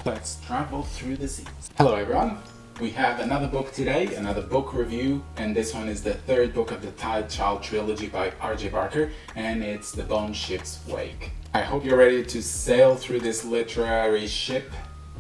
Let's travel through the seas. Hello everyone, we have another book today, another book review, and this one is the third book of the Tide Child Trilogy by R.J. Barker, and it's The Bone Ship's Wake. I hope you're ready to sail through this literary ship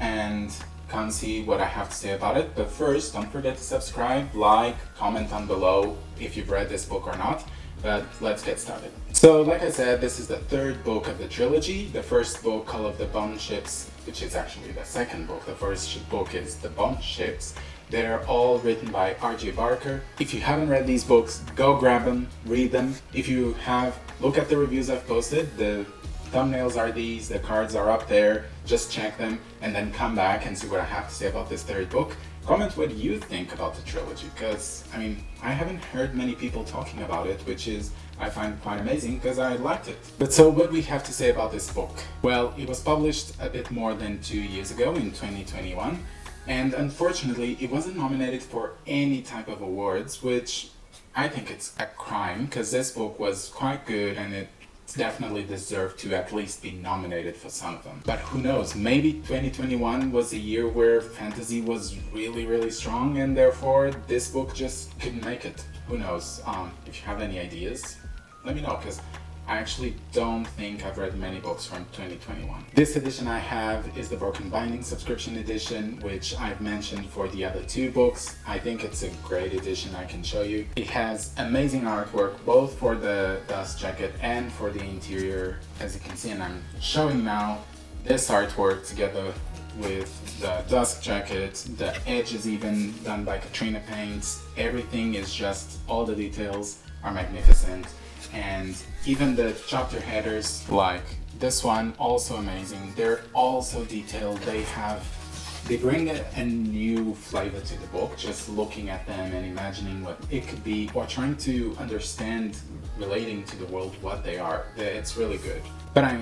and come see what I have to say about it. But first, don't forget to subscribe, like, comment down below if you've read this book or not. But let's get started. So like I said, this is the third book of the trilogy. The first book, Call of the Bone Ships, which is actually the second book. The first book is The Bone Ships. They're all written by R.J. Barker. If you haven't read these books, go grab them, read them. If you have, look at the reviews I've posted. The thumbnails are these, the cards are up there. Just check them and then come back and see what I have to say about this third book. Comment what you think about the trilogy, because I haven't heard many people talking about it, which is I find quite amazing because I liked it. But so what do we have to say about this book? Well, it was published a bit more than 2 years ago in 2021, and unfortunately it wasn't nominated for any type of awards, which I think it's a crime because this book was quite good and it definitely deserved to at least be nominated for some of them. But who knows, maybe 2021 was a year where fantasy was really strong and therefore this book just couldn't make it. Who knows? If you have any ideas, let me know, because I actually don't think I've read many books from 2021. This edition I have is the Broken Binding subscription edition, which I've mentioned for the other two books. I think it's a great edition I can show you. It has amazing artwork, both for the dust jacket and for the interior, as you can see, and I'm showing now this artwork together with the dust jacket. The edge is even done by Katrina paints. Everything is just, all the details are magnificent. And even the chapter headers, like this one, also amazing. They're also detailed. They bring a new flavor to the book, just looking at them and imagining what it could be, or trying to understand, relating to the world, what they are. It's really good. But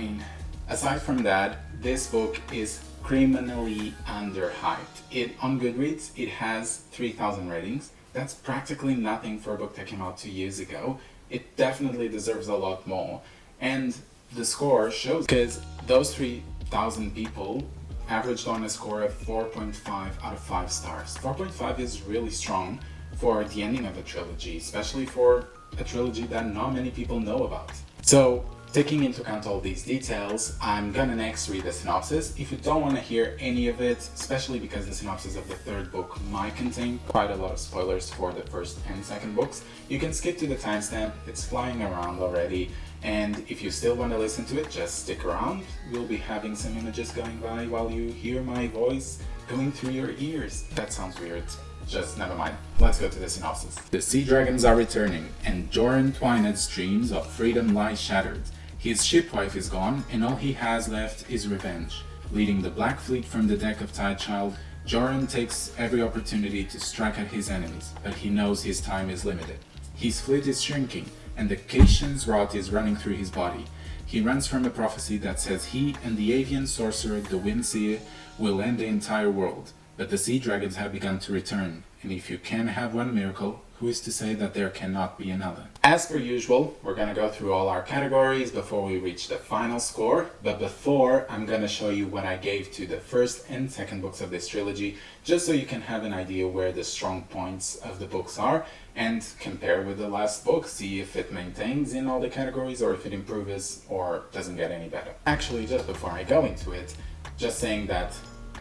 aside from that, this book is criminally underhyped. On Goodreads, it has 3,000 ratings. That's practically nothing for a book that came out 2 years ago. It definitely deserves a lot more. And the score shows, because those 3,000 people averaged on a score of 4.5 out of 5 stars. 4.5 is really strong for the ending of a trilogy, especially for a trilogy that not many people know about. So, taking into account all these details, I'm gonna next read the synopsis. If you don't want to hear any of it, especially because the synopsis of the third book might contain quite a lot of spoilers for the first and second books, you can skip to the timestamp. It's flying around already. And if you still want to listen to it, just stick around. We'll be having some images going by while you hear my voice going through your ears. That sounds weird. Just never mind. Let's go to the synopsis. The sea dragons are returning, and Joran Twyned's dreams of freedom lie shattered. His shipwife is gone, and all he has left is revenge. Leading the Black Fleet from the deck of Tide Child, Joran takes every opportunity to strike at his enemies, but he knows his time is limited. His fleet is shrinking, and the Caitian's rot is running through his body. He runs from a prophecy that says he and the avian sorcerer, the Windseer, will end the entire world. But the sea dragons have begun to return, and if you can have one miracle, who is to say that there cannot be another? As per usual, we're gonna go through all our categories before we reach the final score, but before, I'm gonna show you what I gave to the first and second books of this trilogy, just so you can have an idea where the strong points of the books are, and compare with the last book, see if it maintains in all the categories or if it improves or doesn't get any better. Actually, just before I go into it, just saying that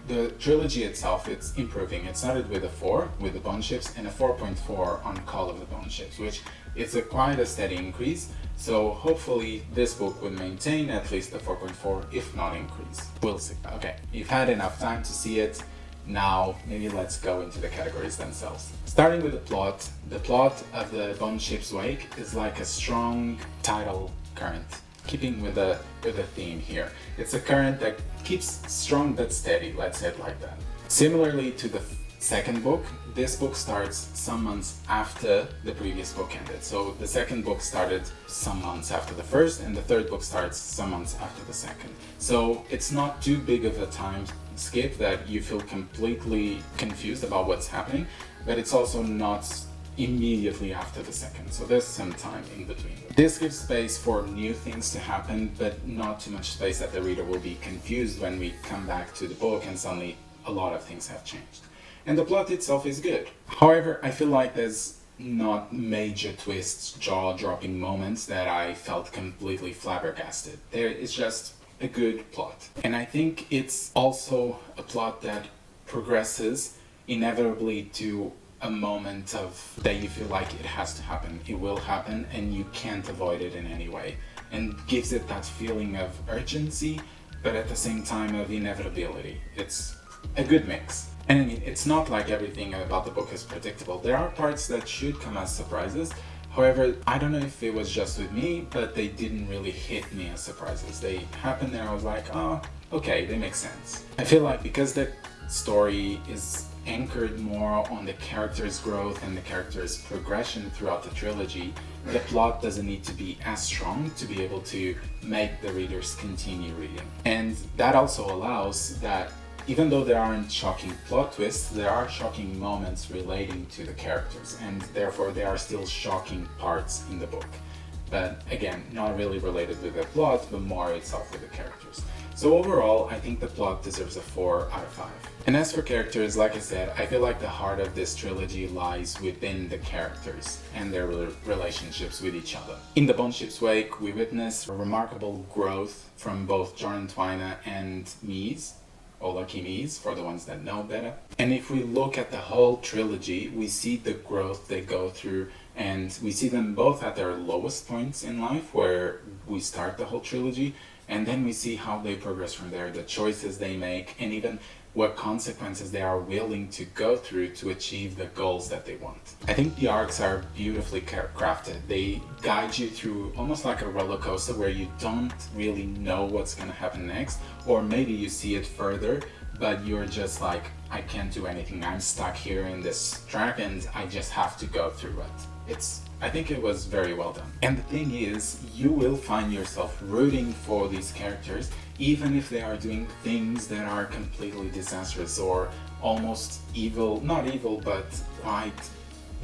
the trilogy itself, it's improving. It started with a 4 with the Bone Ships and a 4.4 on Call of the Bone Ships, which is quite a steady increase. So hopefully this book will maintain at least the 4.4, if not increase. We'll see. Okay, you've had enough time to see it. Now maybe let's go into the categories themselves. Starting with the plot of the Bone Ship's Wake is like a strong tidal current. Keeping with the theme here. It's a current that keeps strong but steady, let's say it like that. Similarly to the second book, this book starts some months after the previous book ended. So the second book started some months after the first, and the third book starts some months after the second. So it's not too big of a time skip that you feel completely confused about what's happening, but it's also not immediately after the second, so there's some time in between. This gives space for new things to happen, but not too much space that the reader will be confused when we come back to the book and suddenly a lot of things have changed. And the plot itself is good. However, I feel like there's not major twists, jaw-dropping moments that I felt completely flabbergasted. There is just a good plot. And I think it's also a plot that progresses inevitably to a moment of that you feel like it has to happen, it will happen, and you can't avoid it in any way. And gives it that feeling of urgency, but at the same time of inevitability. It's a good mix. And I mean, it's not like everything about the book is predictable. There are parts that should come as surprises. However, I don't know if it was just with me, but they didn't really hit me as surprises. They happened and I was like, oh, okay, they make sense. I feel like because the story is anchored more on the character's growth and the character's progression throughout the trilogy, the plot doesn't need to be as strong to be able to make the readers continue reading. And that also allows that even though there aren't shocking plot twists, there are shocking moments relating to the characters, and therefore there are still shocking parts in the book. But again, not really related with the plot, but more itself with the characters. So overall, I think the plot deserves a 4 out of 5. And as for characters, like I said, I feel like the heart of this trilogy lies within the characters and their relationships with each other. In The Bone Ship's Wake, we witness a remarkable growth from both Jordan Twyna and Mies, or Lucky Mies, for the ones that know better. And if we look at the whole trilogy, we see the growth they go through, and we see them both at their lowest points in life, where we start the whole trilogy, and then we see how they progress from there, the choices they make, and even what consequences they are willing to go through to achieve the goals that they want. I think the arcs are beautifully crafted. They guide you through almost like a roller coaster where you don't really know what's going to happen next, or maybe you see it further, but you're just like, I can't do anything. I'm stuck here in this track and I just have to go through it. I think it was very well done. And the thing is, you will find yourself rooting for these characters, even if they are doing things that are completely disastrous or almost evil, not evil, but quite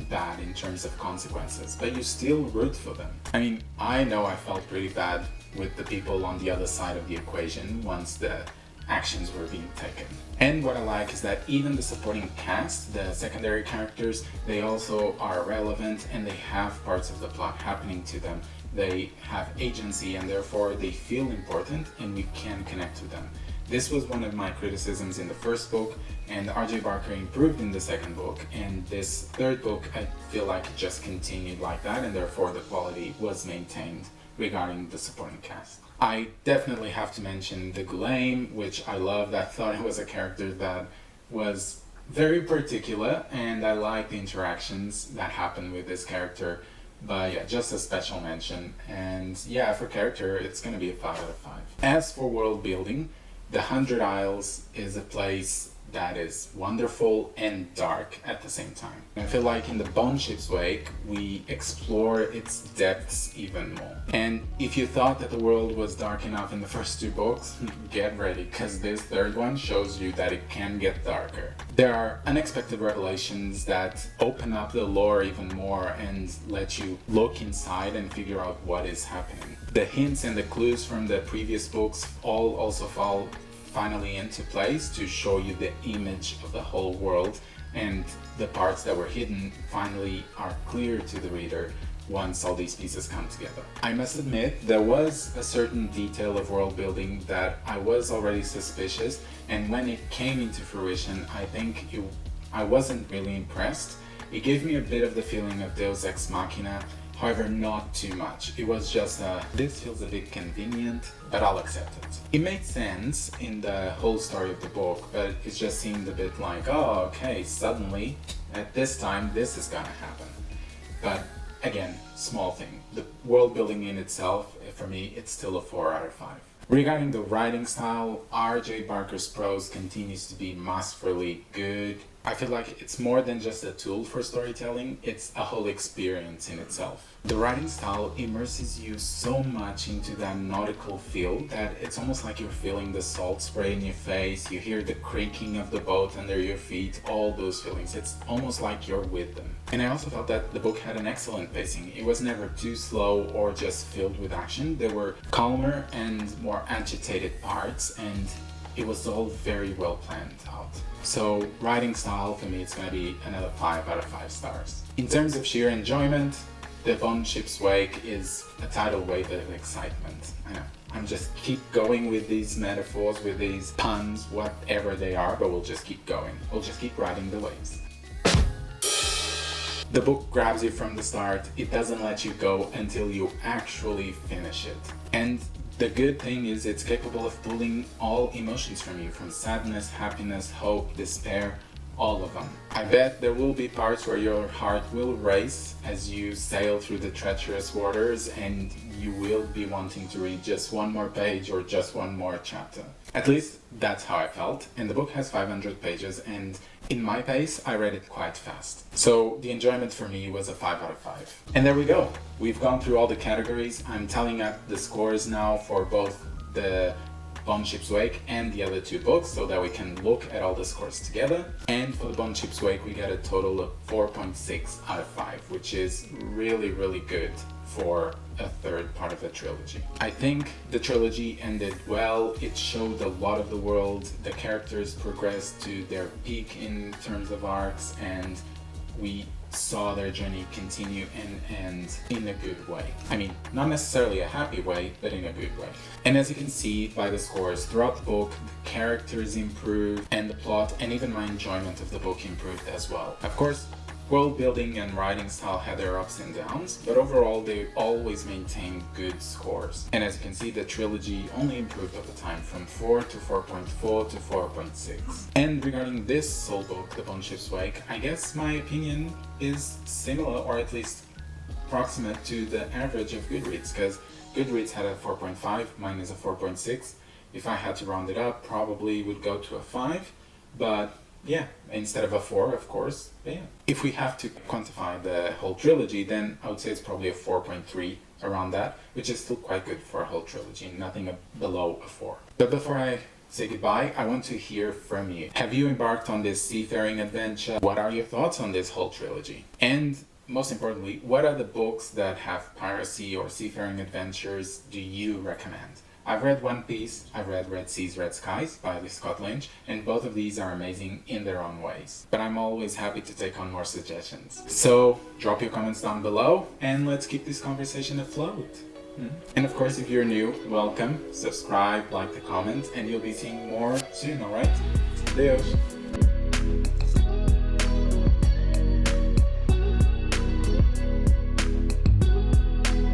bad in terms of consequences, but you still root for them. I mean, I know I felt pretty bad with the people on the other side of the equation once the actions were being taken. And what I like is that even the supporting cast, the secondary characters, they also are relevant and they have parts of the plot happening to them. They have agency and therefore they feel important and we can connect with them. This was one of my criticisms in the first book, and R.J. Barker improved in the second book, and this third book I feel like it just continued like that, and therefore the quality was maintained regarding the supporting cast. I definitely have to mention the Gulaim, which I loved. I thought it was a character that was very particular, and I liked the interactions that happened with this character. But yeah, just a special mention. And yeah, for character, it's gonna be a 5 out of 5. As for world building, the 100 Isles is a place that is wonderful and dark at the same time. I feel like in The Bone Ship's Wake, we explore its depths even more. And if you thought that the world was dark enough in the first 2 books, get ready, because this third one shows you that it can get darker. There are unexpected revelations that open up the lore even more and let you look inside and figure out what is happening. The hints and the clues from the previous books all also fall finally into place to show you the image of the whole world, and the parts that were hidden finally are clear to the reader once all these pieces come together. I must admit, there was a certain detail of world building that I was already suspicious, and when it came into fruition, I wasn't really impressed. It gave me a bit of the feeling of Deus Ex Machina, however not too much. It was just this feels a bit convenient, but I'll accept it. It made sense in the whole story of the book, but it just seemed a bit like, oh okay, suddenly at this time this is gonna happen. But again, small thing. The world building in itself, for me, it's still a 4 out of 5. Regarding the writing style, R.J. Barker's prose continues to be masterfully good. I feel like it's more than just a tool for storytelling, it's a whole experience in itself. The writing style immerses you so much into that nautical feel that it's almost like you're feeling the salt spray in your face, you hear the creaking of the boat under your feet, all those feelings. It's almost like you're with them. And I also felt that the book had an excellent pacing. It was never too slow or just filled with action. There were calmer and more agitated parts, and it was all very well planned out. So writing style for me, it's gonna be another 5 out of 5 stars. In terms of sheer enjoyment, The Bone Ship's Wake is a tidal wave of excitement. I know, I'm just keep going with these metaphors, with these puns, whatever they are, but we'll just keep going. We'll just keep riding the waves. The book grabs you from the start. It doesn't let you go until you actually finish it. And the good thing is it's capable of pulling all emotions from you, from sadness, happiness, hope, despair, all of them. I bet there will be parts where your heart will race as you sail through the treacherous waters, and you will be wanting to read just one more page or just one more chapter. At least that's how I felt, and the book has 500 pages, and in my pace, I read it quite fast. So the enjoyment for me was a 5 out of 5. And there we go. We've gone through all the categories. I'm telling up the scores now for both the Bone Ship's Wake and the other 2 books so that we can look at all the scores together. And for the Bone Ship's Wake, we got a total of 4.6 out of 5, which is really, really good for a third part of a trilogy. I think the trilogy ended well. It showed a lot of the world. The characters progressed to their peak in terms of arcs, and we saw their journey continue and end in a good way. I mean, not necessarily a happy way, but in a good way. And as you can see by the scores throughout the book, the characters improved, and the plot and even my enjoyment of the book improved as well. Of course, world building and writing style had their ups and downs, but overall they always maintained good scores. And as you can see, the trilogy only improved over time from 4 to 4.4 to 4.6. And regarding this sole book, The Bone Ship's Wake, I guess my opinion is similar, or at least approximate to the average of Goodreads, because Goodreads had a 4.5, mine is a 4.6. If I had to round it up, probably would go to a 5, but yeah, instead of a 4, of course. But yeah. If we have to quantify the whole trilogy, then I would say it's probably a 4.3, around that, which is still quite good for a whole trilogy, nothing below a 4. But before I say goodbye, I want to hear from you. Have you embarked on this seafaring adventure? What are your thoughts on this whole trilogy? And most importantly, what are the books that have piracy or seafaring adventures do you recommend? I've read One Piece, I've read Red Seas, Red Skies by Scott Lynch, and both of these are amazing in their own ways. But I'm always happy to take on more suggestions. So drop your comments down below and let's keep this conversation afloat. And of course, if you're new, welcome, subscribe, like the comment, and you'll be seeing more soon, alright? Adeus!